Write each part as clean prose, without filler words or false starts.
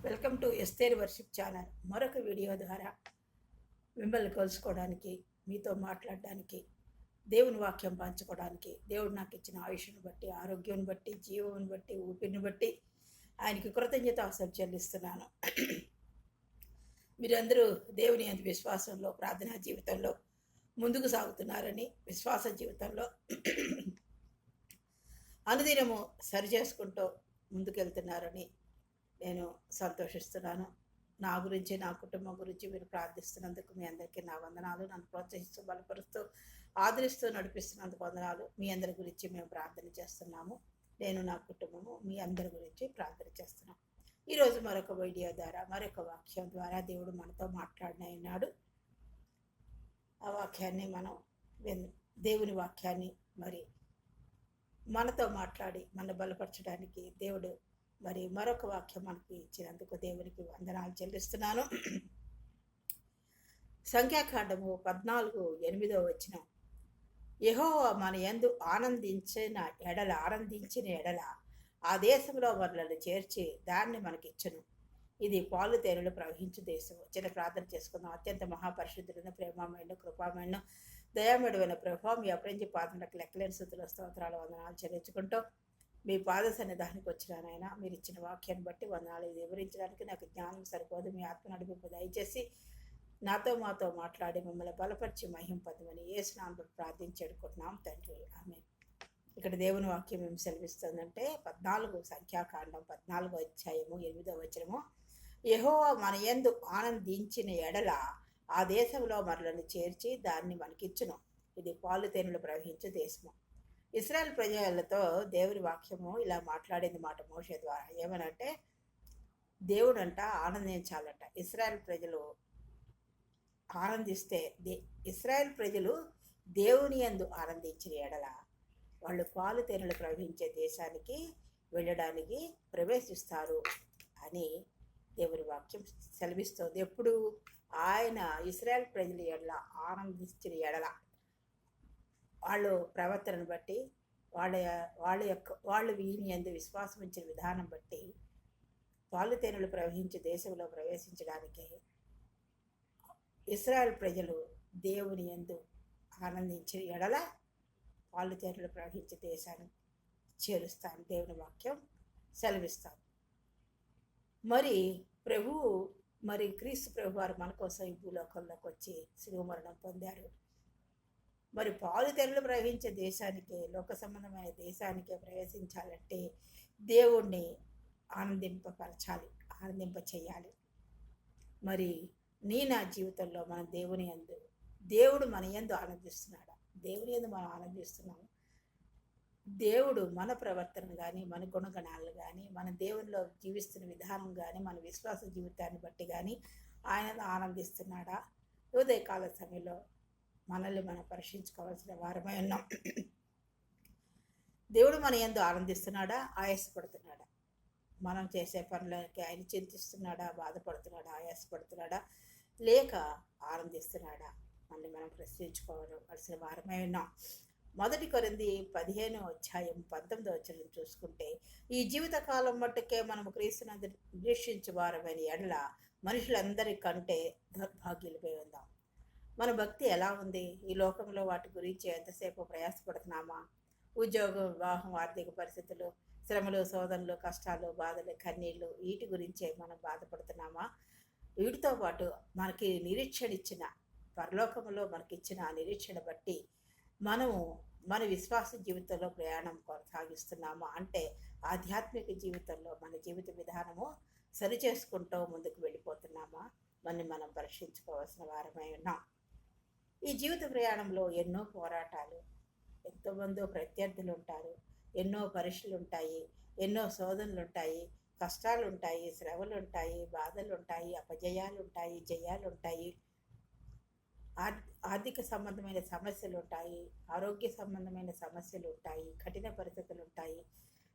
Welcome to Esther worship channel. మరొక video ద్వారా మిమ్మల్ని కలుసుకోవడానికి, మీతో మాట్లాడడానికి, దేవుని వాక్యం పంచుకోవడానికి, దేవుడు నాకు ఇచ్చిన ఆయుష్ను బట్టి, ఆరోగ్యం బట్టి, జీవం బట్టి, ఊపిరిని బట్టి ఆయనకి కృతజ్ఞతాస్తుతులు చెల్లిస్తున్నాను. మీరందరూ దేవుని యందు విశ్వాసంలో, ప్రార్థనా జీవితంలో ముందుకు సాగుతున్నారని, విశ్వాస జీవితంలో అనుదినము సరిచేసుకుంటూ ముందుకెళ్తున్నారని నేను సంతోషిస్తున్నాను. నా గురించి, నా కుటుంబం గురించి మీరు ప్రార్థిస్తున్నందుకు మీ అందరికీ నా వందనాలు. నన్ను ప్రోత్సహిస్తూ, బలపరుస్తూ, ఆదరిస్తూ నడిపిస్తున్నందుకు వందనాలు. మీ అందరి గురించి మేము ప్రార్థన చేస్తున్నాము. నేను, నా కుటుంబము మీ అందరి గురించి ప్రార్థన చేస్తున్నాం. ఈరోజు మరొక వీడియో ద్వారా, మరొక వాక్యం ద్వారా దేవుడు మనతో మాట్లాడినాడు. ఆ వాక్యాన్ని మనం దేవుని వాక్యాన్ని మరి మనతో మాట్లాడి మన బలపరచడానికి దేవుడు మరి మరొక వాక్యం మనకి ఇచ్చినందుకు దేవునికి వందనాలు చెల్లిస్తున్నాను. సంఖ్యాకాండము 14:8 యెహోవా మన యందు ఆనందించిన ఎడల ఆ దేశంలో మనలను చేర్చి దాన్ని మనకిచ్చును. ఇది పాలు తేనెలు ప్రవహించు దేశం. చిన్న ప్రార్థన చేసుకుందాం. అత్యంత మహాపరిశుద్ధులైన, ప్రేమమైన, కృపామైన, దయామేడమైన ప్రభావం మీ అప్రంజి పాదనకు లెక్కలేని స్థుతుల స్తోత్రాలు వందనాలు చెల్లించుకుంటూ మీ పాద సన్నిధానికి వచ్చినానైనా మీరు ఇచ్చిన వాక్యాన్ని బట్టి వందనాలు. ఇది వివరించడానికి నాకు జ్ఞానం సరిపోదు. మీ ఆత్మ నడిపింపు దయచేసి నాతో మాతో మాట్లాడి మిమ్మల్ని బలపరిచి మహింపదమని యేసు నామములో ప్రార్థించి వేడుకుంటున్నాం తండ్రి, ఆమేన్. ఇక్కడ దేవుని వాక్యం ఏం సెలవిస్తుందంటే 14 సంఖ్యాకాండం 14:8 యెహోవా మన యందు ఆనందించిన ఎడల ఆ దేశంలో మనలను చేర్చి దాన్ని మనకిచ్చును. ఇది పాలు తేనెలు ప్రవహించే దేశము. ఇశ్రాయేల్ ప్రజలతో దేవుని వాక్యము ఇలా మాట్లాడింది మాట మోషే ద్వారా. ఏమనంటే దేవుడంట ఆనందించాలంట. ఇశ్రాయేల్ ప్రజలు ఆనందిస్తే ఇశ్రాయేల్ ప్రజలు దేవుని యందు ఆనందించిన ఎడల వాళ్ళు పాలు తేనెలు ప్రవహించే దేశానికి వెళ్ళడానికి ప్రవేశిస్తారు అని దేవుని వాక్యం సెలవిస్తుంది. ఎప్పుడు ఆయన ఇశ్రాయేల్ ప్రజల ఎడల ఆనందించిన ఎడల వాళ్ళు ప్రవర్తనను బట్టి, వాళ్ళు వీని యందు విశ్వాసం ఉంచిన విధానం బట్టి పాలు తేనెలు ప్రవహించే దేశంలో ప్రవేశించడానికి ఇశ్రాయేల్ ప్రజలు దేవుని యందు ఆనందించిన ఎడల పాలు తేనెలు ప్రవహించే దేశాన్ని చేరుస్తాను దేవుని వాక్యం సెలవిస్తాను. మరి క్రీస్తు ప్రభు వారు మన కోసం ఈ భూలోకంలోకి వచ్చి శిలువ మరణం పొందారు. మరి పాలు తెరలు ప్రవహించే దేశానికి, లోక సంబంధమైన దేశానికి ప్రవేశించాలంటే దేవుణ్ణి ఆనందింపపరచాలి, ఆనందింప చేయాలి. మరి నా జీవితంలో మన దేవుడు మన యందు ఆనందిస్తున్నాడా? దేవుని యందు మనం ఆనందిస్తున్నాము. దేవుడు మన ప్రవర్తన కానీ, మన గుణగణాలు కానీ, మన దేవునిలో జీవిస్తున్న విధానం కానీ, మన విశ్వాస జీవితాన్ని బట్టి కానీ ఆయన ఆనందిస్తున్నాడా? ఉదయకాల సమయంలో మనల్ని మనం పరీక్షించుకోవాల్సిన వారమై ఉన్నాం. దేవుడు మన యందు ఆనందిస్తున్నాడా? ఆయాసపడుతున్నాడా? మనం చేసే పనులకి ఆయన చింతిస్తున్నాడా? బాధపడుతున్నాడా? ఆయాసపడుతున్నాడా? లేక ఆనందిస్తున్నాడా? మనల్ని మనం ప్రశ్నించుకోవాల్సిన వారమై ఉన్నాం. 1 కొరింథీ 15:19 చూసుకుంటే, ఈ జీవితకాలం మట్టుకే మనము క్రీస్తునందు నిరీక్షించు వారమైన ఎడల మనుషులందరికంటే దౌర్భాగ్యులపై ఉందాం. మన భక్తి ఎలా ఉంది? ఈ లోకంలో వాటి గురించి ఎంతసేపు ప్రయాసపడుతున్నామా? ఉద్యోగం, వివాహం, ఆర్థిక పరిస్థితులు, శ్రమలు, శోధనలు, కష్టాలు, బాధలు, కన్నీళ్ళు, వీటి గురించే మనం బాధపడుతున్నామా? వీటితో పాటు మనకి నిరీక్షణ ఇచ్చిన, పరలోకంలో మనకిచ్చిన ఆ నిరీక్షణ బట్టి మనము మన విశ్వాస జీవితంలో ప్రయాణం కొనసాగిస్తున్నామా? అంటే ఆధ్యాత్మిక జీవితంలో మన జీవిత విధానము సరిచేసుకుంటూ ముందుకు వెళ్ళిపోతున్నామా? మనం పరీక్షించుకోవాల్సిన వారమై ఉన్నాం. ఈ జీవిత ప్రయాణంలో ఎన్నో పోరాటాలు, ఎంతోమంది ప్రత్యర్థులు ఉంటారు, ఎన్నో పరీక్షలు ఉంటాయి, ఎన్నో శోధనలు ఉంటాయి, కష్టాలు ఉంటాయి, శ్రమలు ఉంటాయి, బాధలు ఉంటాయి, అపజయాలు ఉంటాయి, జయాలు ఉంటాయి, ఆర్థిక సంబంధమైన సమస్యలు ఉంటాయి, ఆరోగ్య సంబంధమైన సమస్యలు ఉంటాయి, కఠిన పరిస్థితులు ఉంటాయి.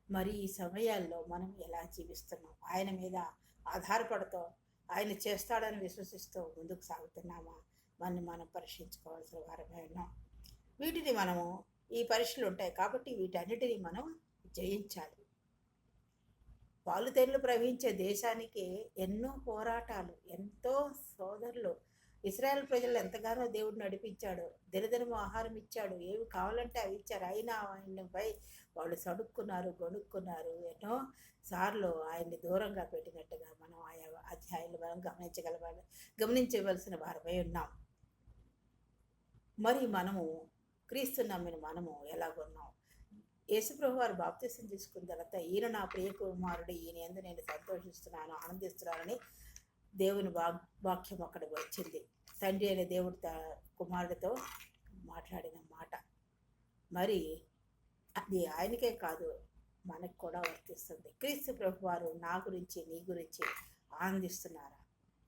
మరి ఈ సమయాల్లో మనం ఎలా జీవిస్తున్నాం? ఆయన మీద ఆధారపడుతూ, ఆయన చేస్తాడని విశ్వసిస్తూ ముందుకు సాగుతున్నామా? మనం పరీక్షించుకోవాల్సిన వారమే ఉన్నాం. వీటిని ఈ పరీక్షలు ఉంటాయి కాబట్టి వీటన్నిటిని మనం జయించాలి. పాలుతేళ్లు ప్రవహించే దేశానికి ఎన్నో పోరాటాలు, ఎంతో సోదరులు, ఇశ్రాయేల్ ప్రజలు ఎంతగానో దేవుడు నడిపించాడు, దినదినము ఆహారం ఇచ్చాడు, ఏవి కావాలంటే అవి ఇచ్చారు. అయినా ఆయనపై వాళ్ళు సడుక్కున్నారు, గొనుక్కున్నారు. ఎన్నో సార్లు ఆయన్ని దూరంగా పెట్టినట్టుగా మనం ఆయా అధ్యాయులు మనం గమనించవలసిన వారమై ఉన్నాం. మరి మనము క్రీస్తు నమ్మిన మనము ఎలాగున్నాం? యేసుప్రభు వారు బాప్తిసం తీసుకున్న తర్వాత ఈయన నా ప్రియ కుమారుడు, ఈయన యందు నేను సంతోషిస్తున్నాను, ఆనందిస్తున్నానని దేవుని వాక్యం అక్కడ వచ్చింది. తండ్రి అయిన దేవుడు కుమారుడితో మాట్లాడిన మాట. మరి అది ఆయనకే కాదు, మనకు కూడా వర్తిస్తుంది. క్రీస్తు ప్రభు వారు నా గురించి, నీ గురించి ఆనందిస్తున్నారా?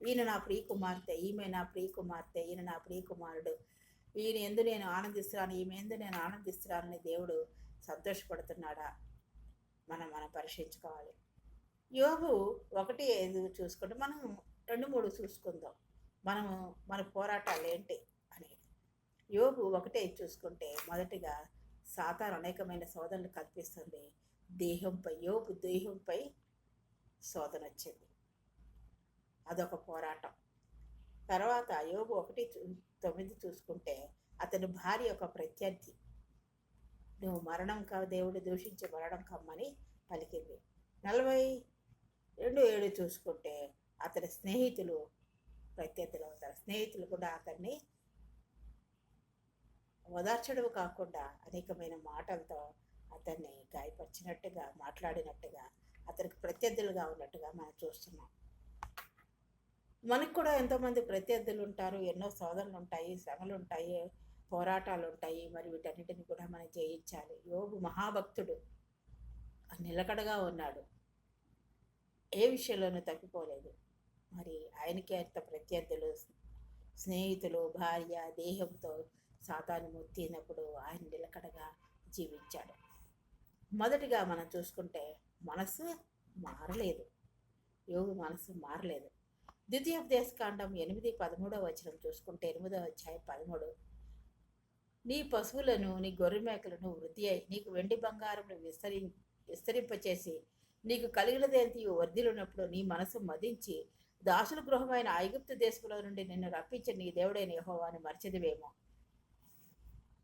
ఈయన నా ప్రియ కుమార్తె, ఈమె నా ప్రియ కుమార్తె, ఈయన నా ప్రియ కుమారుడు, ఈయన ఎందు నేను ఆనందిస్తున్నాను, ఈమె ఎందు నేను ఆనందిస్తున్నానని దేవుడు సంతోషపడుతున్నాడా? మనం పరీక్షించుకోవాలి. యోబు 1:5 చూసుకుంటే మనం 2-3 చూసుకుందాం. మన పోరాటాలు ఏంటి అనేది. యోబు 1:5 చూసుకుంటే మొదటిగా సాతాను అనేకమైన శోధనలు కల్పిస్తుంది. యోబు దేహంపై శోధన వచ్చింది, అదొక పోరాటం. తర్వాత యోబు 1:9 చూసుకుంటే అతని భార్య ఒక ప్రత్యర్థి, నువ్వు మరణం దేవుడు దూషించి మరణం కమ్మని పలికింది. 42:7 చూసుకుంటే అతని స్నేహితులు ప్రత్యర్థులు అవుతారు. స్నేహితులు కూడా అతన్ని ఓదార్చడం కాకుండా అనేకమైన మాటలతో అతన్ని గాయపరిచినట్టుగా, మాట్లాడినట్టుగా, అతనికి ప్రత్యర్థులుగా ఉన్నట్టుగా మనం చూస్తున్నాం. మనకు కూడా ఎంతోమంది ప్రత్యర్థులు ఉంటారు, ఎన్నో శోధనలు ఉంటాయి, శ్రమలు ఉంటాయి, పోరాటాలు ఉంటాయి. మరి వీటన్నిటిని కూడా మనం జయించాలి. యోబు మహాభక్తుడు, నిలకడగా ఉన్నాడు, ఏ విషయంలోనూ తప్పిపోలేదు. మరి ఆయనకి అంత ప్రత్యర్థులు, స్నేహితులు, భార్య, దేహంతో సాతాను ముత్తినప్పుడు ఆయన నిలకడగా జీవించాడు. మొదటిగా మనం చూసుకుంటే మనసు మారలేదు, యోబు మనసు మారలేదు. ద్వితీయోపదేశకాండం 8:13 చూసుకుంటే 8వ అధ్యాయం 13, నీ పశువులను, నీ గొర్రె మేకలను వృద్ధి అయి నీకు వెండి బంగారం విస్తరింపచేసి నీకు కలిగినదేంటి వర్ధిల్లున్నప్పుడు నీ మనసు మదించి దాసుల గృహమైన ఐగుప్తు దేశంలో నుండి నిన్ను రప్పించి నీ దేవుడైన యెహోవాను మర్చిదివేమో.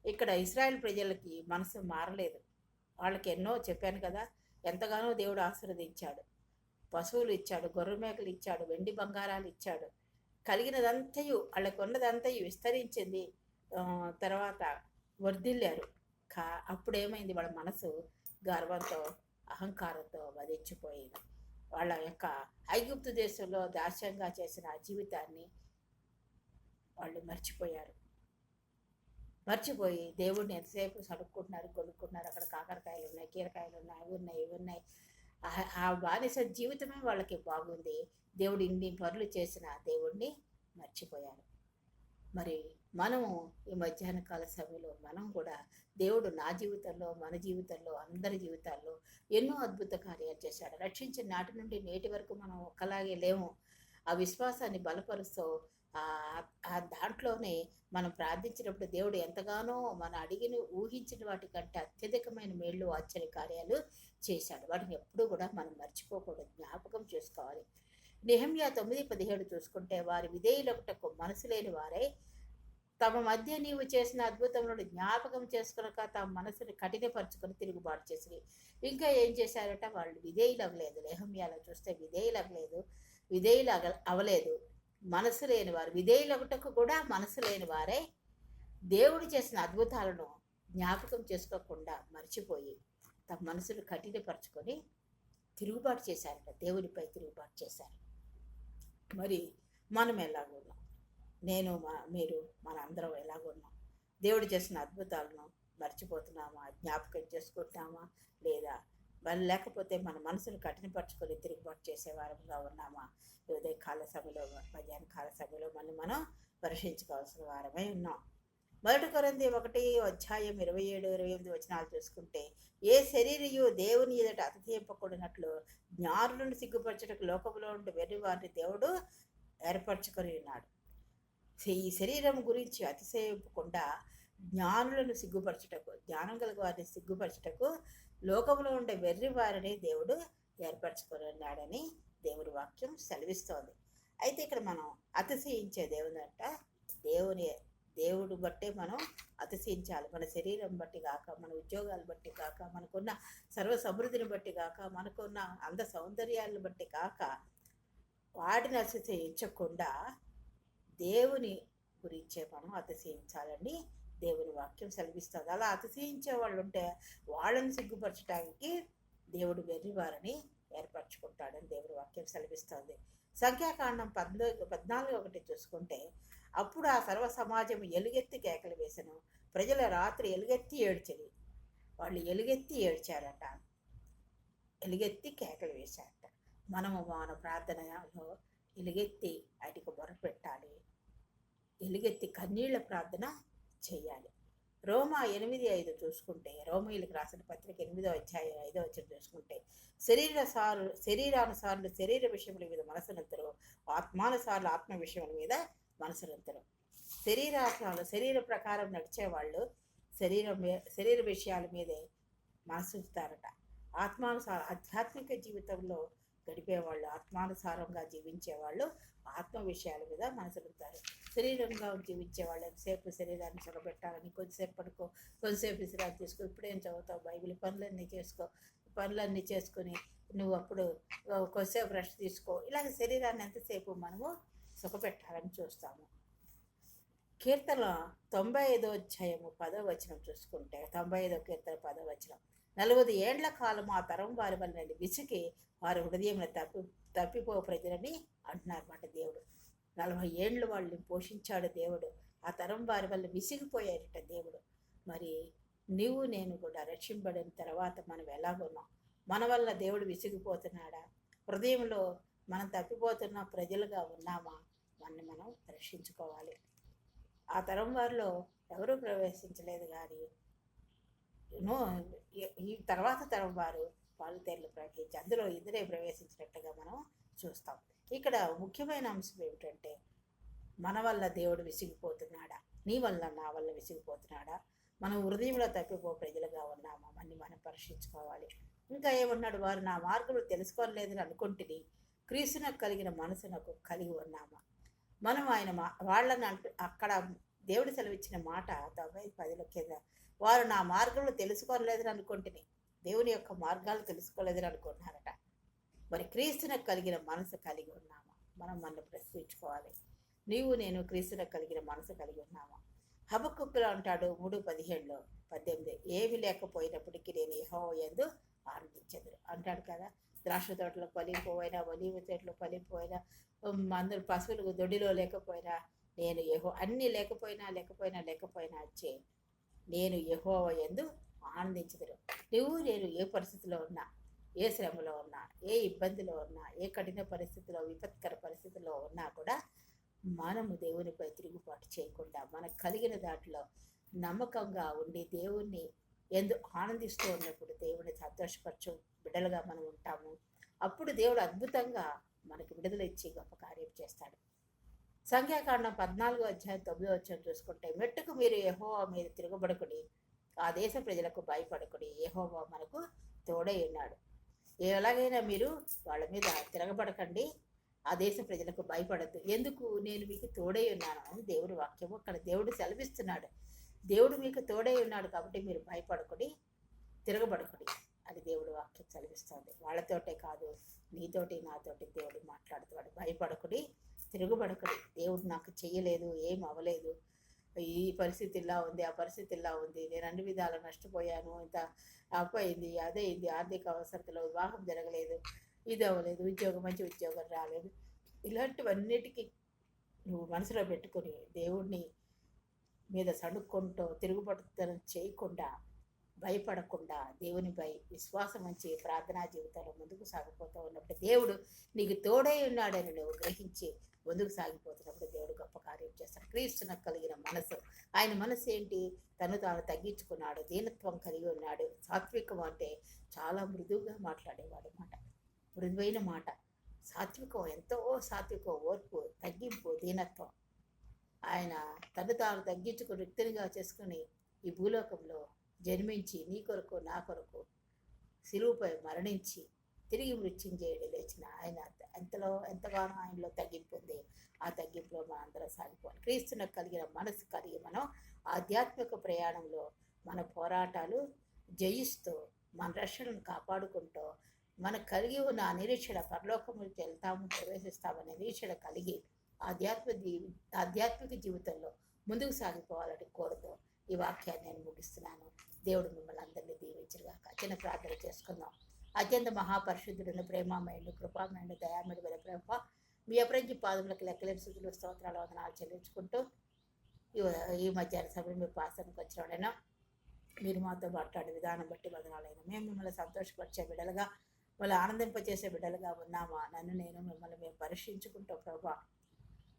ఇక్కడ ఇశ్రాయేల్ ప్రజలకి మనసు మారలేదు. వాళ్ళకి ఎన్నో చెప్పాను కదా, ఎంతగానో దేవుడు ఆశీర్వదించాడు, పశువులు ఇచ్చాడు, గొర్రె మేకలు ఇచ్చాడు, వెండి బంగారాలు ఇచ్చాడు, కలిగినదంతయు వాళ్ళకు ఉన్నదంతయు విస్తరించింది. తర్వాత వర్ధిల్లారు. అప్పుడేమైంది, వాళ్ళ మనసు గర్వంతో, అహంకారంతో వధించిపోయింది. వాళ్ళ యొక్క ఐగుప్తు దేశంలో దాస్యంగా చేసిన జీవితాన్ని వాళ్ళు మర్చిపోయి దేవుడిని ఎంతసేపు సడుక్కుంటున్నారు, కొనుక్కుంటున్నారు. అక్కడ కాకరకాయలు ఉన్నాయి, కీరకాయలు ఉన్నాయి, అవి ఉన్నాయి, ఇవి ఉన్నాయి. ఆ బానిస జీవితమే వాళ్ళకి బాగుంది. దేవుడు ఇన్ని పనులు చేసిన దేవుడిని మర్చిపోయారు. మరి మనము ఈ మధ్యాహ్న కాల సమయంలో మనం కూడా దేవుడు నా జీవితంలో, మన జీవితంలో, అందరి జీవితాల్లో ఎన్నో అద్భుత కార్యాలు చేశాడు. రక్షించిన నాటి నుండి నేటి వరకు మనం ఒకలాగే లేము. ఆ విశ్వాసాన్ని బలపరుస్తూ దాంట్లోనే మనం ప్రార్థించినప్పుడు దేవుడు ఎంతగానో మన అడిగిన ఊహించిన వాటికంటే అత్యధికమైన మేళ్ళు, ఆశ్చర్య కార్యాలు చేశాడు. వాటిని ఎప్పుడూ కూడా మనం మర్చిపోకూడదు, జ్ఞాపకం చేసుకోవాలి. నెహెమ్యా 9:17 చూసుకుంటే వారి విధేయులకుటకు మనసు లేని వారే తమ మధ్య నీవు చేసిన అద్భుతములను జ్ఞాపకం చేసుకునక తమ మనసుని కఠినపరుచుకొని తిరుగుబాటు చేసి ఇంకా ఏం చేశారట, వాళ్ళు విధేయులు అవ్వలేదు. నెహెమ్యాలో చూస్తే విధేయులు అవ్వలేదు. మనసు లేని వారు, విధేయులకుటకు కూడా మనసు లేని వారే దేవుడు చేసిన అద్భుతాలను జ్ఞాపకం చేసుకోకుండా మర్చిపోయి తమ మనసును కఠినపరుచుకొని తిరుగుబాటు చేశారట, దేవునిపై తిరుగుబాటు చేశారు. మరి మనం ఎలాగున్నాం? మీరు మనందరం ఎలాగున్నాం? దేవుడు చేసిన అద్భుతాలను మర్చిపోతున్నామా, జ్ఞాపకం చేసుకుంటున్నామా లేదా? లేకపోతే మన మనసును కఠినపరచుకొని తిరుగుబాటు చేసేవారంగా ఉన్నామా? ఉదయ కాల సమయంలో, మధ్యాహ్న కాల సమయంలో మనం పరీక్షించుకోవాల్సిన వారమై ఉన్నాం. 1 కొరింథీ 1:27-28 చూసుకుంటే ఏ శరీరయు దేవుని ఎదుట అతిథింపకూడనట్లు జ్ఞానులను సిగ్గుపరచుటకు లోకములో ఉండి వెర్రి వారిని దేవుడు ఏర్పరచుకొని ఉన్నాడు. ఈ శరీరం గురించి అతిశయింపకుండా జ్ఞానులను సిగ్గుపరచుటకు, జ్ఞానం కలిగి వారిని సిగ్గుపరచుటకు లోకంలో ఉండే వెర్రి వారిని దేవుడు ఏర్పరచుకొని ఉన్నాడని దేవుడి వాక్యం సెలవిస్తోంది. అయితే ఇక్కడ మనం అతిశయించే దేవుడంట దేవుని దేవుడు బట్టే మనం అతిశయించాలి. మన శరీరం బట్టి కాక, మన ఉద్యోగాలు బట్టి కాక, మనకున్న సర్వ సమృద్ధిని బట్టి కాక, మనకున్న అంద సౌందర్యాలను బట్టి కాక, వాటిని అతిశయించకుండా దేవుని గురించే మనం అతిశయించాలని దేవుని వాక్యం సెలవిస్తుంది. అలా అతిశయించే వాళ్ళు ఉంటే వాళ్ళని సిగ్గుపరచడానికి దేవుడు వెర్రివారిని ఏర్పరచుకుంటాడని దేవుని వాక్యం సెలవిస్తుంది. సంఖ్యాకాండం 14:14 చూసుకుంటే, అప్పుడు ఆ సర్వ సమాజం ఎలుగెత్తి కేకలు వేసెను, ప్రజల రాత్రి ఎలుగెత్తి ఏడ్చిరి. వాళ్ళు ఎలుగెత్తి ఏడ్చారట, ఎలుగెత్తి కేకలు వేశారట. మనము మన ప్రార్థనలో ఎలుగెత్తి వాటికి మొరపెట్టాలి, ఎలుగెత్తి కన్నీళ్ల ప్రార్థన చేయాలి. రోమా 8:5 చూసుకుంటే, రోమీయులకు రాసిన పత్రిక 8వ అధ్యాయం 5వ వచనం చూసుకుంటే, శరీరానుసారులు శరీర విషయముల మీద మనసునంతరు, ఆత్మానుసారులు ఆత్మ విషయముల మీద మనసునంతరు. శరీర ప్రకారం నడిచేవాళ్ళు శరీర విషయాల మీదే మనసుతారట. ఆధ్యాత్మిక జీవితంలో గడిపేవాళ్ళు, ఆత్మానుసారంగా జీవించేవాళ్ళు ఆత్మ విషయాల మీద మనసులుతారు. శరీరంగా జీవించేవాళ్ళు ఎంతసేపు శరీరాన్ని సుఖపెట్టాలని, కొద్దిసేపు పడుకో, కొద్దిసేపు విశ్రాంతి తీసుకో, ఇప్పుడేం చదువుతావు బైబిల్, పనులన్నీ చేసుకొని నువ్వు అప్పుడు కొద్దిసేపు రెస్ట్ తీసుకో, ఇలాగ శరీరాన్ని ఎంతసేపు మనము సుఖపెట్టాలని చూస్తాము. కీర్తన 95వ అధ్యాయము 10వ వచనం చూసుకుంటే, 95వ కీర్తన 10వ వచనం, 40 ఏండ్ల కాలం ఆ తరం వారి వల్ల విసికి వారి హృదయంలో తప్పిపో ప్రజలని అంటున్నారన్నమాట దేవుడు. 40 ఏండ్లు వాళ్ళని పోషించాడు దేవుడు, ఆ తరం వారి వల్ల విసిగిపోయారట దేవుడు. మరి నీవు నేను కూడా రక్షింపబడిన తర్వాత మనం ఎలాగున్నాం? మన వల్ల దేవుడు విసిగిపోతున్నాడా? హృదయంలో మనం తప్పిపోతున్న ప్రజలుగా ఉన్నామా? మనం రక్షించుకోవాలి. ఆ తరం వారిలో ఎవరూ ప్రవేశించలేదు, కానీ ఈ తర్వాత తరం వారు పాలుతేర్లు ప్రవేశించి అందులో ఇద్దరే ప్రవేశించినట్టుగా మనం చూస్తాం. ఇక్కడ ముఖ్యమైన అంశం ఏమిటంటే, మన వల్ల దేవుడు విసిగిపోతున్నాడా? నీ వల్ల నా వల్ల విసిగిపోతున్నాడా? మనం హృదయంలో తప్పిపో ప్రజలుగా ఉన్నామా? మనం పరీక్షించుకోవాలి. ఇంకా ఏమన్నాడు? వారు నా మార్గములు తెలుసుకోలేదని అనుకుంటుని క్రీస్తునకు కలిగిన మనసునకు కలిగి ఉన్నామా? మనం ఆయన వాళ్ళని అక్కడ దేవుడు సెలవిచ్చిన మాట 90:10 కింద, వారు నా మార్గములు తెలుసుకోలేదని అనుకుంటుని, దేవుని యొక్క మార్గాలు తెలుసుకోలేదని అనుకుంటున్నారట. మరి క్రీస్తునకు కలిగిన మనసు కలిగి ఉన్నామా? మనం ప్రశ్నించుకోవాలి. నీవు నేను క్రీస్తునకు కలిగిన మనసు కలిగి ఉన్నామా? హబక్కులో అంటాడు 3:17 ఏమి లేకపోయినప్పటికీ నేను యెహోవా యందు ఆనందించెదను అంటాడు కదా. ద్రాక్ష తోటలో ఫలింపోయినా, ఒలీవ చెట్లు ఫలింపోయినా, అందరు పశువులకు దొడ్డిలో లేకపోయినా, నేను అన్నీ లేకపోయినా వచ్చే నేను యెహోవా యందు ఆనందించెదను. నేను ఏ పరిస్థితిలో ఉన్నా, ఏ శ్రమలో ఉన్నా, ఏ ఇబ్బందిలో ఉన్నా, ఏ కఠిన పరిస్థితిలో, విపత్కర పరిస్థితిలో ఉన్నా కూడా మనము దేవునిపై తిరుగుబాటు చేయకుండా మనకు కలిగిన దాంట్లో నమ్మకంగా ఉండి దేవుణ్ణి ఆనందిస్తూ ఉన్నప్పుడు దేవుని సంతోషపరచు బిడ్డలుగా మనం ఉంటాము. అప్పుడు దేవుడు అద్భుతంగా మనకి విడుదల ఇచ్చి గొప్ప కార్యం చేస్తాడు. సంఖ్యాకాండం 14వ అధ్యాయం 9వ వచనం చూసుకుంటే, మెట్టుకు మీరు యెహోవా మీద తిరగబడకుడి, ఆ దేశ ప్రజలకు భయపడకుడి, యెహోవా మనకు తోడై ఉన్నాడు. ఎలాగైనా మీరు వాళ్ళ మీద తిరగబడకండి, ఆ దేశ ప్రజలకు భయపడద్దు, ఎందుకు? నేను మీకు తోడై ఉన్నాను అని దేవుడి వాక్యము అక్కడ దేవుడు సెలవిస్తున్నాడు. దేవుడు మీకు తోడై ఉన్నాడు కాబట్టి మీరు భయపడకుడి, తిరగబడకుడి అని దేవుడు వాక్యం సెలవిస్తుంది. వాళ్ళతోటే కాదు, నీతోటి నాతోటి దేవుడు మాట్లాడుతాడు. భయపడకుడి, తిరుగుబడకుడి. దేవుడు నాకు చెయ్యలేదు, ఏం అవ్వలేదు, ఈ పరిస్థితి ఇలా ఉంది, ఆ పరిస్థితి ఇలా ఉంది, నేను అన్ని విధాలు నష్టపోయాను, ఇంత అప్పయింది, అదైంది, ఆర్థిక అవసరతలో వివాహం జరగలేదు, ఇది అవ్వలేదు, మంచి ఉద్యోగం రాలేదు, ఇలాంటివన్నిటికీ నువ్వు మనసులో పెట్టుకొని దేవుడిని మీద సడుక్కుంటూ తిరుగుబడుతనం చేయకుండా, భయపడకుండా, దేవునిపై విశ్వాసం ఉంచి ప్రార్థనా జీవితంలో ముందుకు సాగిపోతూ ఉన్నప్పుడు దేవుడు నీకు తోడై ఉన్నాడని నువ్వు గ్రహించి ముందుకు సాగిపోతున్నప్పుడు దేవుడు గొప్ప కార్యం చేస్తాడు. క్రీస్తునకు కలిగిన మనసు, ఆయన మనసు ఏంటి? తను తాను తగ్గించుకున్నాడు, దీనత్వం కలిగి ఉన్నాడు. సాత్వికం అంటే చాలా మృదువుగా మాట్లాడేవాడు మాట, మృదువైన మాట. సాత్వికం, ఎంతో సాత్వికం, ఓర్పు, తగ్గింపు, దీనత్వం. ఆయన తను తాను తగ్గించుకుని వ్యక్తినిగా చేసుకుని ఈ భూలోకంలో జన్మించి నీ కొరకు నా కొరకు శిలువపై మరణించి తిరిగి మృత్యుంజయుడు లేచిన ఆయన ఎంతగానో ఆయనలో తగ్గింపు ఉంది. ఆ తగ్గింపులో మనం అందరం సాగిపోవాలి. క్రీస్తునకు కలిగిన మనసు కలిగి మనం ఆధ్యాత్మిక ప్రయాణంలో మన పోరాటాలు జయిస్తూ మన రక్షణను కాపాడుకుంటూ మనకు కలిగి ఉన్న ఆ నిరీక్షణ పరలోకములకు వెళ్తాము, ప్రవేశిస్తామనే నిరీక్షణ కలిగి ఆధ్యాత్మిక జీవితంలో ముందుకు సాగిపోవాలని కోరుతూ ఈ వాక్యాన్ని నేను ముగిస్తున్నాను. దేవుడు మిమ్మల్ని అందరినీ దీవించుగాక. చిన్న ప్రార్థన చేసుకుందాం. అత్యంత మహాపరిశుద్ధులను, ప్రేమమయుడు, కృపామయుడు, దయామయుడు గల ప్రభ, మీ అపరంజి పాదములకు లెక్కలేని స్థుతులు, స్తోత్రాలు, వందనాలు చెల్లించుకుంటూ ఈ మధ్యాహ్న సమయం మీ పాసానికి వచ్చినాడైనా మీరు మాతో మాట్లాడే విధానం బట్టి వందనాలైనా మేము మిమ్మల్ని సంతోషపరిచే బిడ్డలుగా, వాళ్ళు ఆనందింపచేసే బిడ్డలుగా ఉన్నామా? నేను మిమ్మల్ని మేము పరీక్షించుకుంటాం ప్రభా.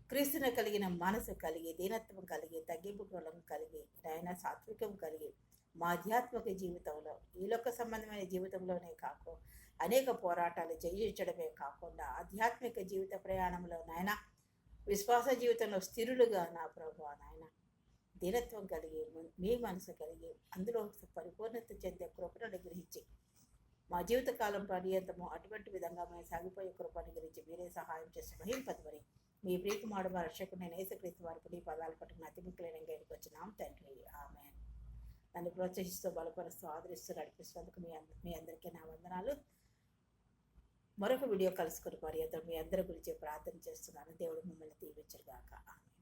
క్రీస్తుని కలిగిన మనసు కలిగి, దీనత్వం కలిగి, తగ్గింపు గుణం కలిగి, నాయన సాత్వికం కలిగి మా ఆధ్యాత్మిక జీవితంలో, ఈ లోక సంబంధమైన జీవితంలోనే కాకు అనేక పోరాటాలు జయించడమే కాకుండా ఆధ్యాత్మిక జీవిత ప్రయాణంలో నాయన విశ్వాస జీవితంలో స్థిరులుగా నా ప్రభు నాయన దీనత్వం కలిగి, మీ మనసు కలిగి అందులో పరిపూర్ణత చెందే కృపను అనుగ్రహించి మా జీవితకాలం పర్యంతము అటువంటి విధంగా మేము సాగిపోయే కృపను గురించి మీరే సహాయం చేసి మహింపదమని మీ ప్రియకుమారుడు మా రక్షకుడు నేను యేసుక్రీస్తు వారికి నీ పదాలు పట్టుకుని అతి ముఖ్యమైన గైడ్కి వచ్చినాం తండ్రి. ఆమెన్. నన్ను ప్రోత్సహిస్తూ బలపరుస్తూ ఆదరిస్తూ నడిపిస్తున్నందుకు మీ అందరికీ నా వందనాలు. మరొక వీడియో కలుసుకుని పర్యంతం మీ అందరి గురించి ప్రార్థన చేస్తున్నాను. దేవుడు మిమ్మల్ని దీవించుగాక. ఆమెన్.